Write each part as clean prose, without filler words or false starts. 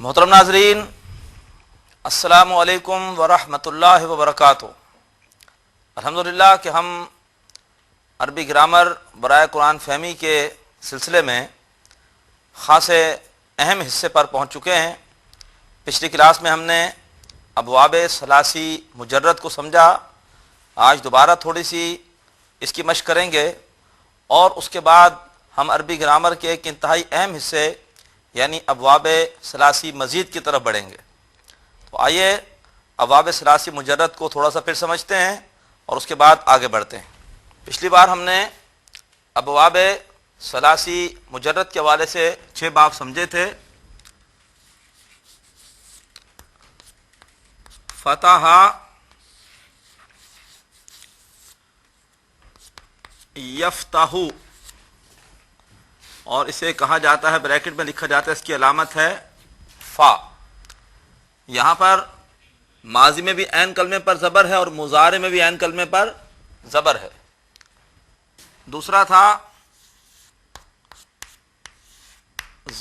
محترم ناظرین، السلام علیکم ورحمۃ اللہ وبرکاتہ۔ الحمدللہ کہ ہم عربی گرامر برائے قرآن فہمی کے سلسلے میں خاص اہم حصے پر پہنچ چکے ہیں۔ پچھلی کلاس میں ہم نے ابواب ثلاثی مجرد کو سمجھا۔ آج دوبارہ تھوڑی سی اس کی مشق کریں گے اور اس کے بعد ہم عربی گرامر کے ایک انتہائی اہم حصے یعنی ابواب ثلاثی مزید کی طرف بڑھیں گے۔ تو آئیے ابواب ثلاثی مجرد کو تھوڑا سا پھر سمجھتے ہیں اور اس کے بعد آگے بڑھتے ہیں۔ پچھلی بار ہم نے ابواب ثلاثی مجرد کے حوالے سے 6 باب سمجھے تھے۔ فتح، یفتح، اور اسے کہا جاتا ہے، بریکٹ میں لکھا جاتا ہے، اس کی علامت ہے فا۔ یہاں پر ماضی میں بھی عین کلمے پر زبر ہے اور مضارع میں بھی عین کلمے پر زبر ہے۔ دوسرا تھا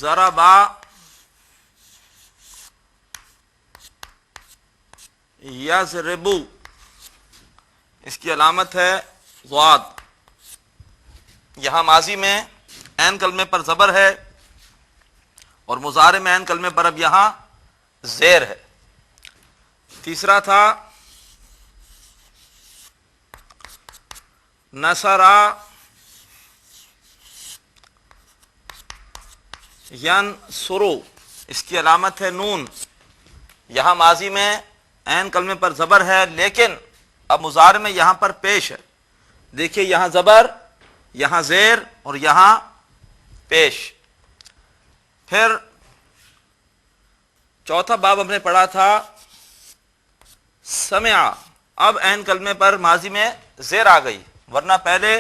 ضربا، یضربو، اس کی علامت ہے ضاد۔ یہاں ماضی میں عین کلمے پر زبر ہے اور مضارع میں عین کلمے پر اب یہاں زیر ہے۔ تیسرا تھا نصرا، ینصرو، اس کی علامت ہے نون۔ یہاں ماضی میں عین کلمے پر زبر ہے لیکن اب مضارع میں یہاں پر پیش ہے۔ دیکھیے یہاں زبر، یہاں زیر اور یہاں پیش۔ پھر چوتھا باب ہم نے پڑھا تھا سمع۔ اب عین کلمے پر ماضی میں زیر آ گئی، ورنہ پہلے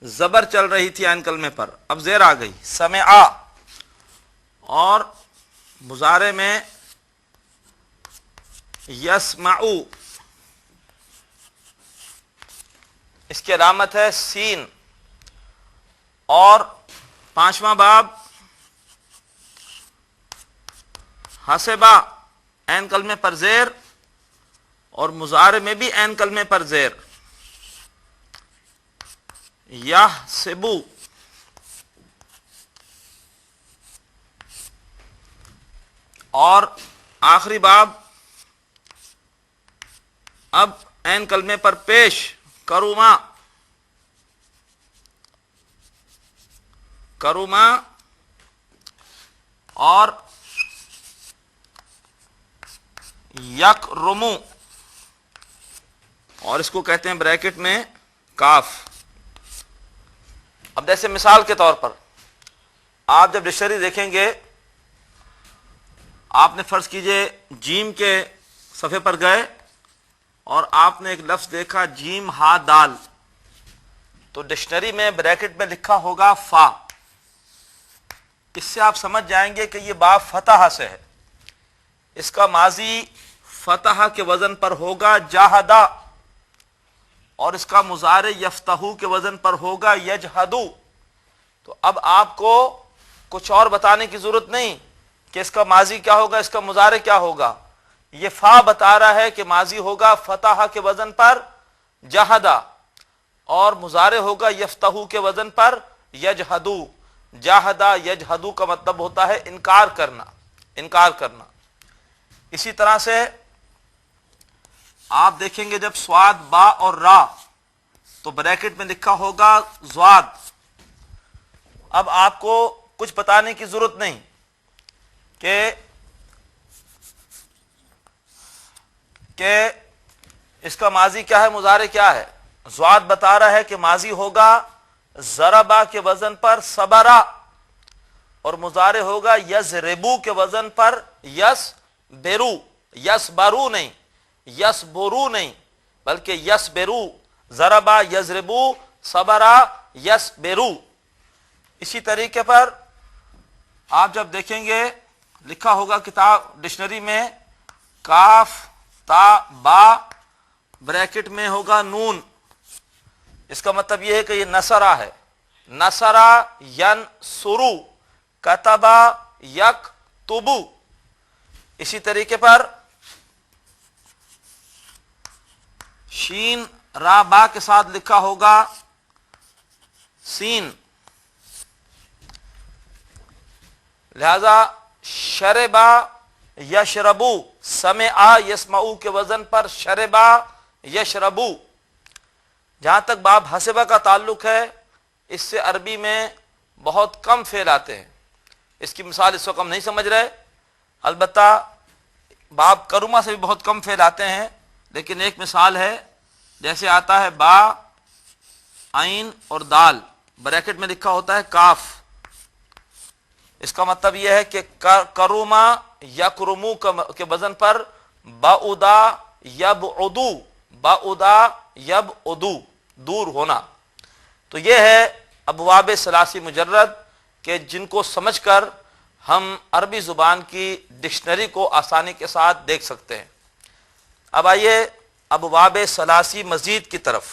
زبر چل رہی تھی عین کلمے پر، اب زیر آ گئی، سمع۔ اور مضارع میں یسمعو، اس کی علامت ہے سین۔ اور پانچواں باب حسبا، عین کلمے پر زیر اور مضارع میں بھی عین کلمے پر زیر، یحسبو۔ اور آخری باب اب عین کلمے پر پیش، کروما، کروما، اور یکرمو، اور اس کو کہتے ہیں بریکٹ میں کاف۔ اب جیسے مثال کے طور پر آپ جب ڈکشنری دیکھیں گے، آپ نے فرض کیجئے جیم کے صفحے پر گئے اور آپ نے ایک لفظ دیکھا جیم ہا دال، تو ڈکشنری میں بریکٹ میں لکھا ہوگا فا۔ اس سے آپ سمجھ جائیں گے کہ یہ باب فتح سے ہے۔ اس کا ماضی فتح کے وزن پر ہوگا جاہدا، اور اس کا مضارع یفتحو کے وزن پر ہوگا یجہدو۔ تو اب آپ کو کچھ اور بتانے کی ضرورت نہیں کہ اس کا ماضی کیا ہوگا، اس کا مضارع کیا ہوگا۔ یہ فا بتا رہا ہے کہ ماضی ہوگا فتح کے وزن پر جہدا اور مضارع ہوگا یفتحو کے وزن پر یجہدو۔ جاہدا یجہدو کا مطلب ہوتا ہے انکار کرنا، انکار کرنا۔ اسی طرح سے آپ دیکھیں گے جب سواد با اور را، تو بریکٹ میں لکھا ہوگا زواد۔ اب آپ کو کچھ بتانے کی ضرورت نہیں کہ اس کا ماضی کیا ہے، مضارع کیا ہے۔ زواد بتا رہا ہے کہ ماضی ہوگا ضربا کے وزن پر صبرا، اور مضارع ہوگا یضربو کے وزن پر یصبرو۔ یصبرو نہیں، یصبرو نہیں، بلکہ یصبرو۔ ضربا یضربو، صبرا یصبرو۔ اسی طریقے پر آپ جب دیکھیں گے لکھا ہوگا کتاب ڈکشنری میں کاف تا با، بریکٹ میں ہوگا نون۔ اس کا مطلب یہ ہے کہ یہ نصرہ ہے، نصرہ ینصرو، کتبہ یکتبو۔ اسی طریقے پر شین را با کے ساتھ لکھا ہوگا سین، لہذا شربا یشربو، سمعا یسمعو کے وزن پر شربا یشربو۔ جہاں تک باب حسبہ کا تعلق ہے، اس سے عربی میں بہت کم فعل آتے ہیں۔ اس کی مثال اس وقت ہم نہیں سمجھ رہے، البتہ باب کرما سے بھی بہت کم فعل آتے ہیں، لیکن ایک مثال ہے، جیسے آتا ہے با، عین اور دال، بریکٹ میں لکھا ہوتا ہے کاف۔ اس کا مطلب یہ ہے کہ کروما یکرمو کے وزن پر بعدا یبعدو، بعدا یبعدو، دور ہونا۔ تو یہ ہے ابواب ثلاثی مجرد کہ جن کو سمجھ کر ہم عربی زبان کی ڈکشنری کو آسانی کے ساتھ دیکھ سکتے ہیں۔ اب آئیے ابواب ثلاثی مزید کی طرف۔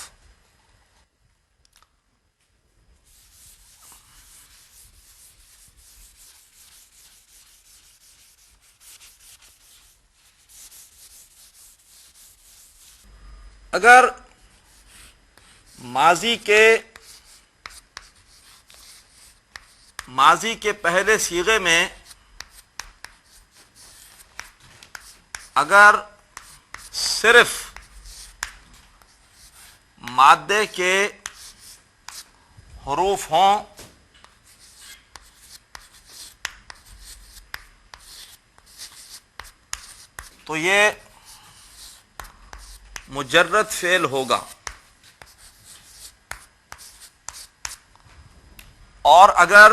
اگر ماضی کے پہلے صیغے میں اگر صرف مادے کے حروف ہوں تو یہ مجرد فعل ہوگا، اور اگر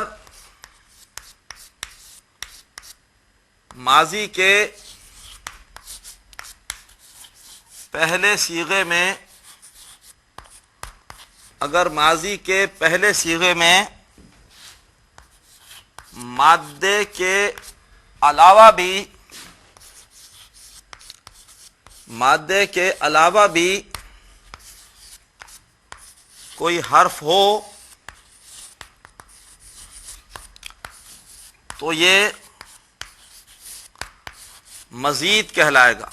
ماضی کے پہلے صیغے میں مادے کے علاوہ بھی کوئی حرف ہو تو یہ مزید کہلائے گا۔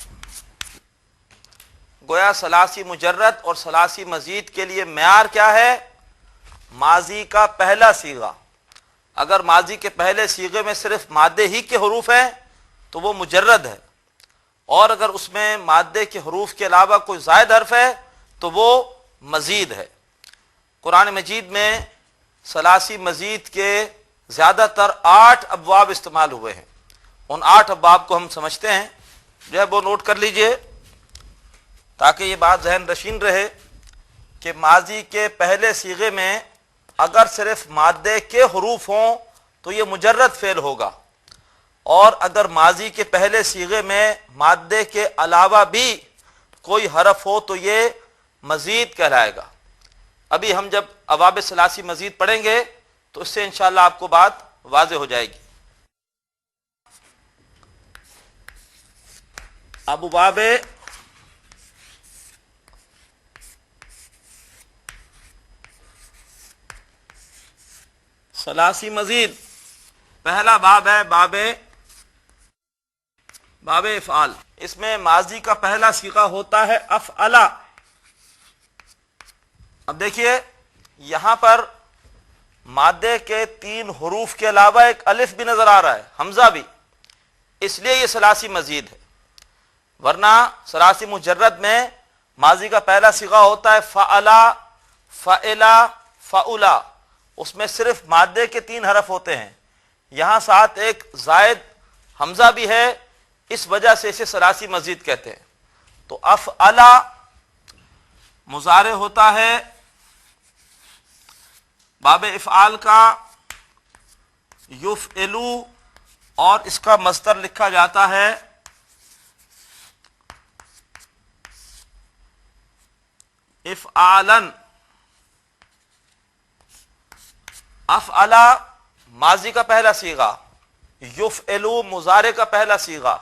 گویا ثلاثی مجرد اور ثلاثی مزید کے لیے معیار کیا ہے؟ ماضی کا پہلا صیغہ۔ اگر ماضی کے پہلے صیغے میں صرف مادے ہی کے حروف ہیں تو وہ مجرد ہے، اور اگر اس میں مادے کے حروف کے علاوہ کوئی زائد حرف ہے تو وہ مزید ہے۔ قرآن مجید میں ثلاثی مزید کے زیادہ تر 8 ابواب استعمال ہوئے ہیں۔ ان 8 ابواب کو ہم سمجھتے ہیں، جو ہے وہ نوٹ کر لیجئے تاکہ یہ بات ذہن نشین رہے کہ ماضی کے پہلے صیغے میں اگر صرف مادے کے حروف ہوں تو یہ مجرد فعل ہوگا، اور اگر ماضی کے پہلے صیغے میں مادے کے علاوہ بھی کوئی حرف ہو تو یہ مزید کہلائے گا۔ ابھی ہم جب ابواب ثلاثی مزید پڑھیں گے تو اس سے انشاءاللہ آپ کو بات واضح ہو جائے گی۔ ابواب ثلاثی مزید، پہلا باب ہے باب افعال۔ اس میں ماضی کا پہلا صیغہ ہوتا ہے افعلا۔ اب دیکھیے یہاں پر مادے کے 3 حروف کے علاوہ ایک الف بھی نظر آ رہا ہے، حمزہ بھی، اس لیے یہ ثلاثی مزید ہے، ورنہ ثلاثی مجرد میں ماضی کا پہلا صیغہ ہوتا ہے فعلا، فعلا، فعلا، اس میں صرف مادے کے 3 حرف ہوتے ہیں، یہاں ساتھ ایک زائد حمزہ بھی ہے، اس وجہ سے اسے ثلاثی مزید کہتے ہیں۔ تو افعلا مضارع ہوتا ہے باب افعال کا یفعلو، اور اس کا مصدر لکھا جاتا ہے افعالن۔ افعلا ماضی کا پہلا صیغہ، یفعلو مضارع کا پہلا صیغہ،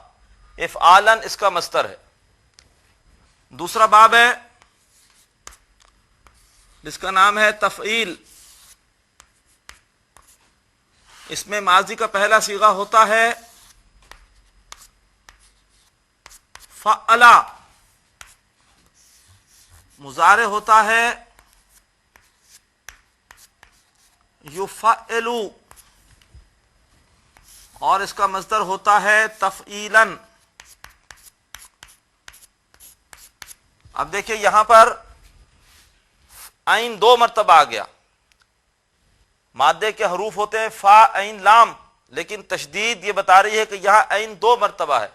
افعالن اس کا مصدر ہے۔ دوسرا باب ہے جس کا نام ہے تفعیل۔ اس میں ماضی کا پہلا صیغہ ہوتا ہے فعلا مضارع ہوتا ہے یفعلو اور اس کا مصدر ہوتا ہے تفعیلاً. اب دیکھیں یہاں پر عین 2 مرتبہ آ گیا. مادے کے حروف ہوتے ہیں فا عین لام، لیکن تشدید یہ بتا رہی ہے کہ یہاں عین 2 مرتبہ ہے.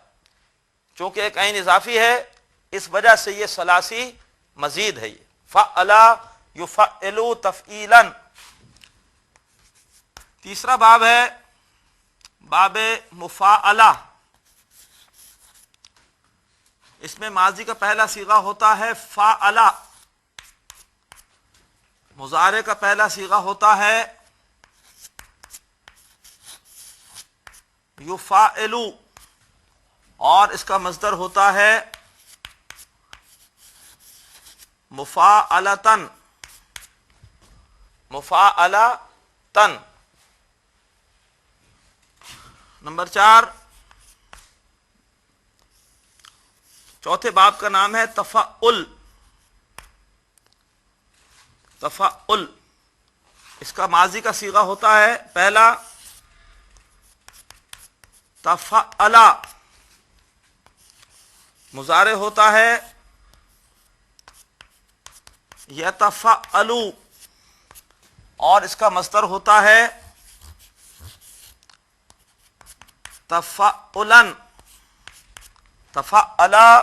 چونکہ ایک عین اضافی ہے اس وجہ سے یہ ثلاثی مزید ہے. یہ فعلا یفعلو تفعیلاً. تیسرا باب ہے باب مفاعلہ. اس میں ماضی کا پہلا صیغہ ہوتا ہے فاعلا، مضارع کا پہلا صیغہ ہوتا ہے یفاعلو اور اس کا مصدر ہوتا ہے مفاعلتن. مفاعلتن. نمبر 4 چوتھے باب کا نام ہے تفعل. تفعل اس کا ماضی کا صیغہ ہوتا ہے پہلا تفعلا، مضارع ہوتا ہے یتفعلو اور اس کا مصدر ہوتا ہے تفعلاً. تفعلا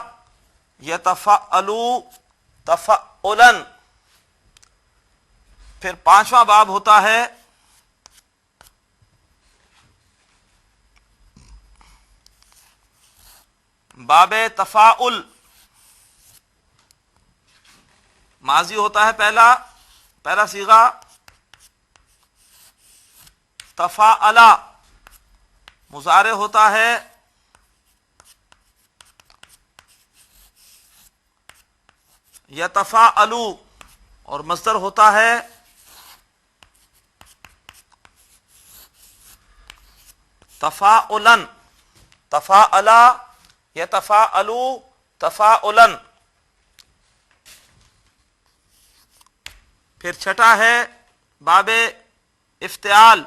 یتفعلو تفعلاً. پھر 5واں باب ہوتا ہے باب تفاعل. ماضی ہوتا ہے پہلا صیغہ تفاعلا، مضارع ہوتا ہے یتفاعلو اور مصدر ہوتا ہے تفاعلاً. تفاعلا یتفاعلو تفاعلاً. پھر چھٹا ہے باب افتعال.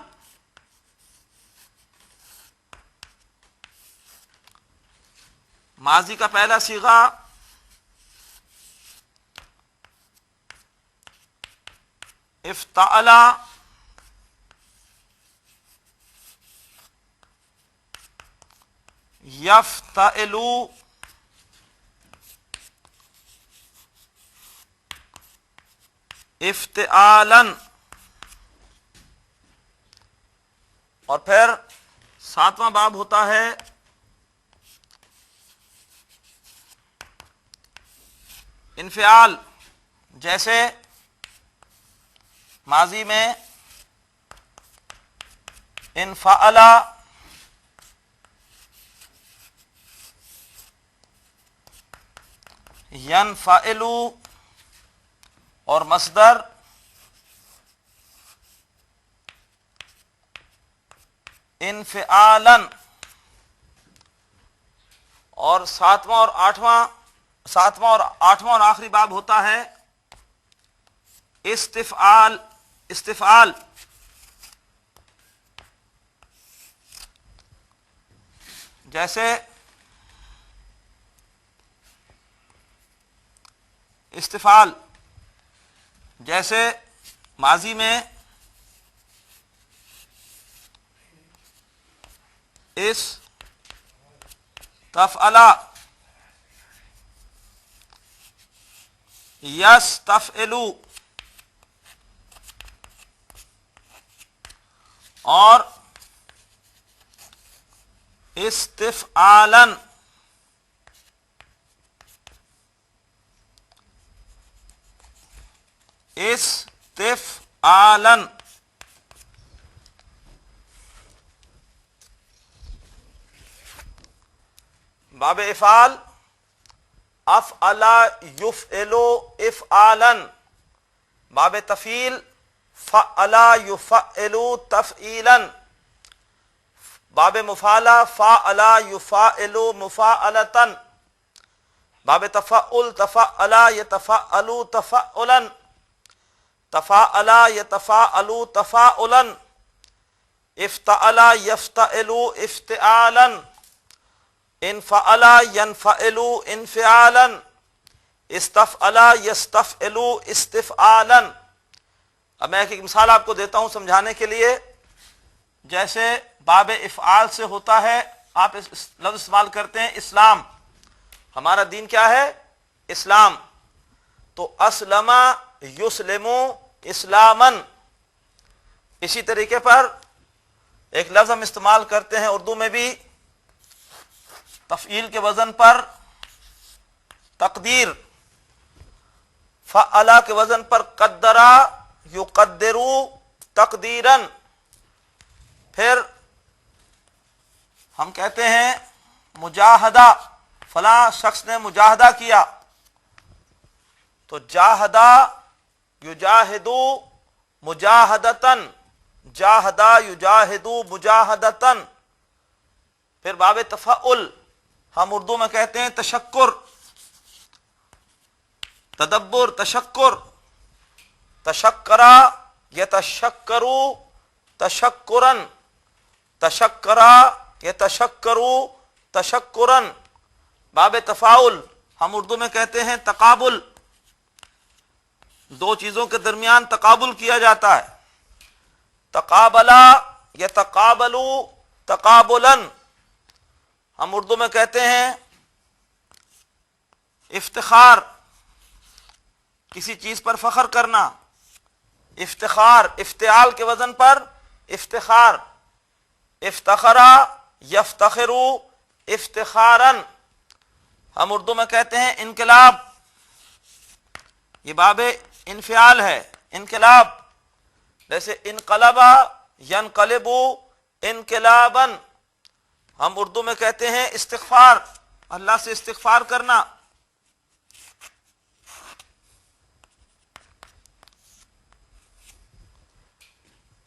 ماضی کا پہلا صیغہ افتعلا، یفتعلو، افتعالاً. اور پھر 7واں باب ہوتا ہے انفعال. جیسے ماضی میں انفعلا، ینفعلو اور مصدر انفعالاً. اور ساتواں اور آخری باب ہوتا ہے استفعال. استفعال جیسے استفعال جیسے ماضی میں استفعلا، یستفعلو اور استفعالاً. استفعالاً. باب افعال افعلا یفعلو افعالاً. باب تفعیل فعلا یفعلو تفعیلاً. باب مفعلہ فعلا یفعلو مفعلتاً. باب تفاعل تفاعلا یتفاعلوا تفاعلا، تفاعلا یتفاعلوا تفاعلا، افتعلا یفتعلوا افتعالا، انفعلا ینفعلوا انفعالا، استفعلا یستفعلوا استفعالا۔ اب میں ایک مثال آپ کو دیتا ہوں سمجھانے کے لیے۔ جیسے باب افعال سے ہوتا ہے، آپ لفظ استعمال کرتے ہیں اسلام، ہمارا دین کیا ہے؟ اسلام، تو اسلم یسلم اسلاما۔ اسی طریقے پر ایک لفظ ہم استعمال کرتے ہیں اردو میں بھی تفعیل کے وزن پر، تقدیر، فعلا کے وزن پر قدرا یقدرو تقدیرا۔ پھر ہم کہتے ہیں مجاہدہ، فلاں شخص نے مجاہدہ کیا، تو جاہدہ یجاہدو مجاہدتن، جاہدہ یجاہدو مجاہدتن۔ پھر باب تفعل ہم اردو میں کہتے ہیں تشکر، تدبر، تشکر، تشکرا یتشکرو تشکرن، تشکرا یتشکرو تشکرن۔ باب تفاعل ہم اردو میں کہتے ہیں تقابل، دو چیزوں کے درمیان تقابل کیا جاتا ہے، تقابلا یتقابلو تقابلاً۔ ہم اردو میں کہتے ہیں افتخار، کسی چیز پر فخر کرنا، افتخار، افتعال کے وزن پر افتخار، افتخرا یفتخرو افتخاراً۔ ہم اردو میں کہتے ہیں انقلاب، یہ باب انفعال ہے، انقلاب، جیسے انقلبا ینقلبو انقلاباً۔ ہم اردو میں کہتے ہیں استغفار، اللہ سے استغفار کرنا،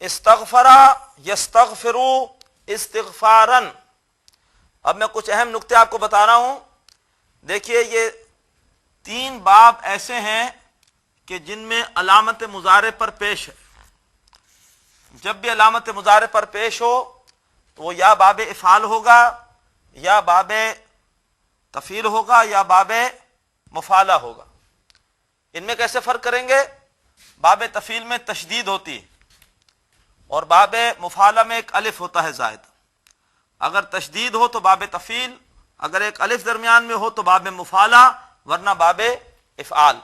استغفرا یستغفرو استغفاراً۔ اب میں کچھ اہم نکتے آپ کو بتا رہا ہوں۔ دیکھیے یہ تین باب ایسے ہیں کہ جن میں علامت مضارع پر پیش ہے۔ جب بھی علامت مضارع پر پیش ہو تو وہ یا باب افعال ہوگا، یا باب تفعیل ہوگا، یا باب مفعلہ ہوگا۔ ان میں کیسے فرق کریں گے؟ باب تفعیل میں تشدید ہوتی ہے، اور باب مفعلہ میں ایک الف ہوتا ہے زائد۔ اگر تشدید ہو تو باب تفعیل، اگر ایک الف درمیان میں ہو تو باب مفعلہ، ورنہ باب افعال۔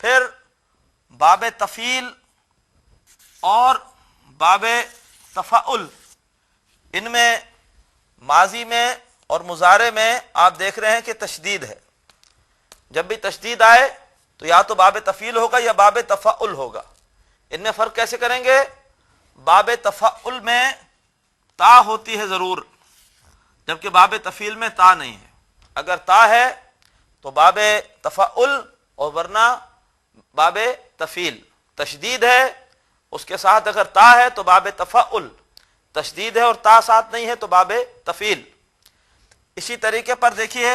پھر باب تفعیل اور باب تفعل، ان میں ماضی میں اور مضارع میں آپ دیکھ رہے ہیں کہ تشدید ہے۔ جب بھی تشدید آئے تو یا تو باب تفعیل ہوگا یا باب تفعل ہوگا۔ ان میں فرق کیسے کریں گے؟ باب تفعل میں تا ہوتی ہے ضرور، جبکہ باب تفعیل میں تا نہیں ہے۔ اگر تا ہے تو باب تفعل، اور ورنہ باب تفعیل۔ تشدید ہے اس کے ساتھ اگر تا ہے تو باب تفعل، تشدید ہے اور تا ساتھ نہیں ہے تو باب تفعیل۔ اسی طریقے پر دیکھیے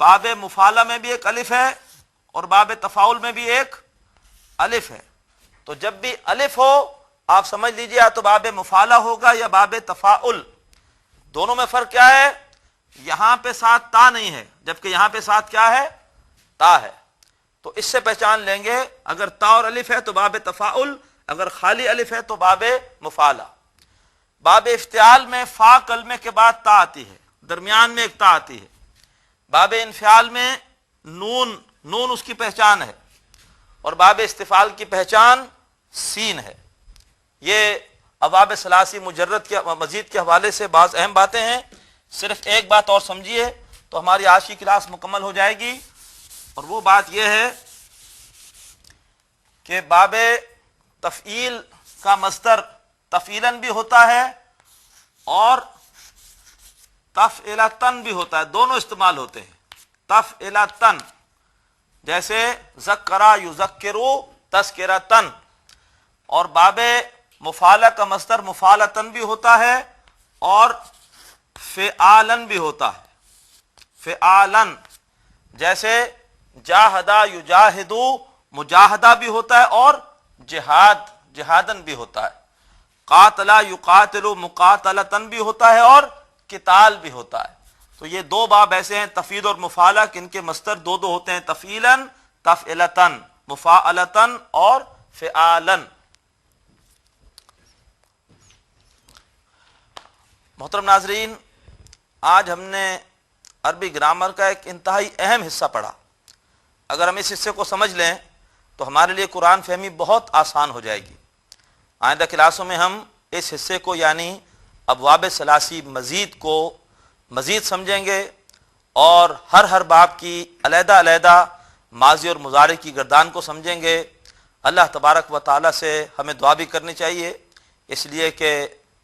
باب مفعلہ میں بھی ایک الف ہے اور باب تفاعل میں بھی ایک الف ہے۔ تو جب بھی الف ہو آپ سمجھ لیجئے یا تو باب مفعلہ ہوگا یا باب تفاعل۔ دونوں میں فرق کیا ہے؟ یہاں پہ ساتھ تا نہیں ہے، جبکہ یہاں پہ ساتھ کیا ہے؟ تا ہے۔ تو اس سے پہچان لیں گے اگر تا اور الف ہے تو باب تفاعل، اگر خالی الف ہے تو باب مفعلہ۔ باب افتعال میں فا کلمے کے بعد تا آتی ہے، درمیان میں ایک تا آتی ہے۔ باب انفعال میں نون اس کی پہچان ہے، اور باب استفعال کی پہچان سین ہے۔ یہ ابواب ثلاثی مجرد کے مزید کے حوالے سے بعض اہم باتیں ہیں۔ صرف ایک بات اور سمجھیے تو ہماری آج کی کلاس مکمل ہو جائے گی، اور وہ بات یہ ہے کہ باب تفعیل کا مصدر تفعیلاً بھی ہوتا ہے اور تفعیلتاً بھی ہوتا ہے، دونوں استعمال ہوتے ہیں۔ تفعیلتاً جیسے ذکرا یذکرو تذکرتاً، اور باب مفعلہ کا مصدر مفعلتاً بھی ہوتا ہے اور فعالاً بھی ہوتا ہے، فعالاً۔ جیسے جاہدہ یجاہدو مجاہدہ بھی ہوتا ہے اور جہادن بھی ہوتا ہے، قاتلہ یقاتلو مقاتلتن بھی ہوتا ہے اور قتال بھی ہوتا ہے۔ تو یہ دو باب ایسے ہیں تفعیل اور مفعلہ کہ ان کے مصدر دو ہوتے ہیں، تفعیلاً تفعلتن، مفاعلتن اور فعالن۔ محترم ناظرین، آج ہم نے عربی گرامر کا ایک انتہائی اہم حصہ پڑھا۔ اگر ہم اس حصے کو سمجھ لیں تو ہمارے لیے قرآن فہمی بہت آسان ہو جائے گی۔ آئندہ کلاسوں میں ہم اس حصے کو یعنی ابواب ثلاثی مزید سمجھیں گے اور ہر باب کی علیحدہ علیحدہ ماضی اور مضارع کی گردان کو سمجھیں گے۔ اللہ تبارک و تعالیٰ سے ہمیں دعا بھی کرنی چاہیے، اس لیے کہ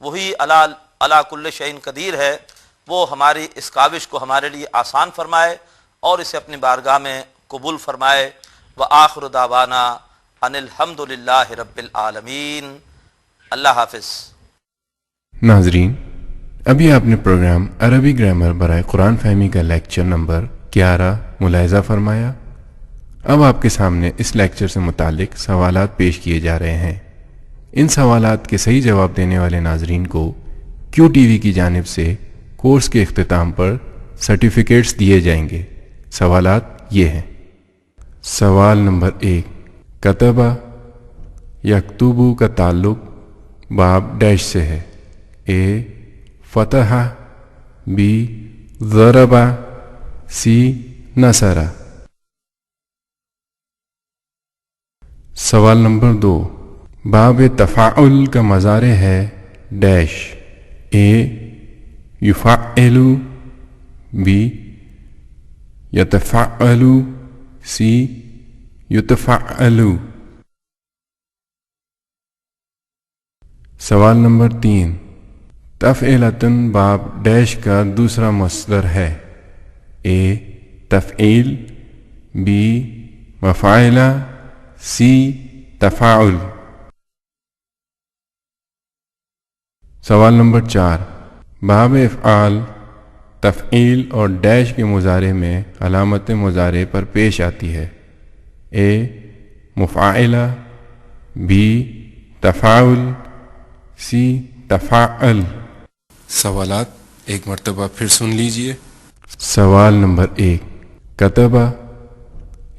وہی علی کل شیء قدیر ہے، وہ ہماری اس کاوش کو ہمارے لیے آسان فرمائے اور اسے اپنی بارگاہ میں قبول فرمائے۔ وآخر دعوانا ان الحمد للہ رب العالمین۔ اللہ حافظ۔ ناظرین، ابھی آپ نے پروگرام عربی گرامر برائے قرآن فہمی کا لیکچر نمبر 11 ملاحظہ فرمایا۔ اب آپ کے سامنے اس لیکچر سے متعلق سوالات پیش کیے جا رہے ہیں۔ ان سوالات کے صحیح جواب دینے والے ناظرین کو کیو ٹی وی کی جانب سے کورس کے اختتام پر سرٹیفکیٹس دیے جائیں گے۔ سوالات یہ ہیں۔ سوال نمبر 1، کتبہ یکتبو کا تعلق باب ڈیش سے ہے۔ اے فتح، بی ضربہ، سی نصرہ۔ سوال نمبر 2، باب تفاعل کا مضارع ہے ڈیش۔ اے یفعل، بی یتفعل، سی یتفعل۔ سوال نمبر 3، تفعیلتن باب ڈیش کا دوسرا مصدر ہے۔ اے تفعیل، بی مفاعلہ، سی تفاعل۔ سوال نمبر 4، باب افعال تفعیل اور ڈیش کے مضارع میں علامت مضارع پر پیش آتی ہے۔ اے مفاعلہ، بی تفاعل، سی تفاعل۔ سوالات ایک مرتبہ پھر سن لیجئے۔ سوال نمبر 1، کتبہ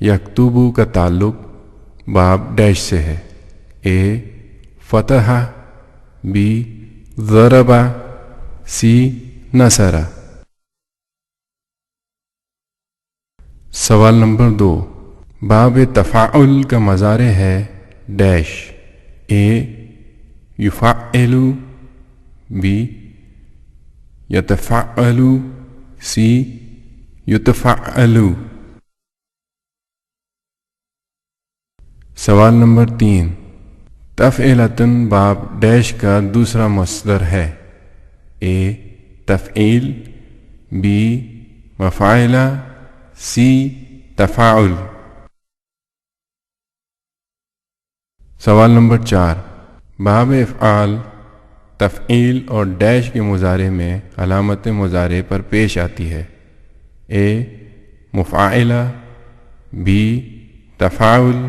یکتبو کا تعلق باب ڈیش سے ہے۔ اے فتح، بی ضربہ، سی نصرہ۔ سوال نمبر 2، باب تفاعل کا مضارع ہے ڈیش۔ اے یفعل، بی یتفعل، سی یتفعل۔ سوال نمبر 3، تفعیلتن باب ڈیش کا دوسرا مصدر ہے۔ اے تفعیل، بی مفاعلہ، سی تفاعل۔ سوال نمبر 4، باب افعال تفعیل اور ڈیش کے مضارع میں علامت مضارع پر پیش آتی ہے۔ اے مفاعلہ، بی تفاعل،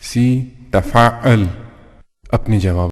سی تفاعل۔ اپنے جواب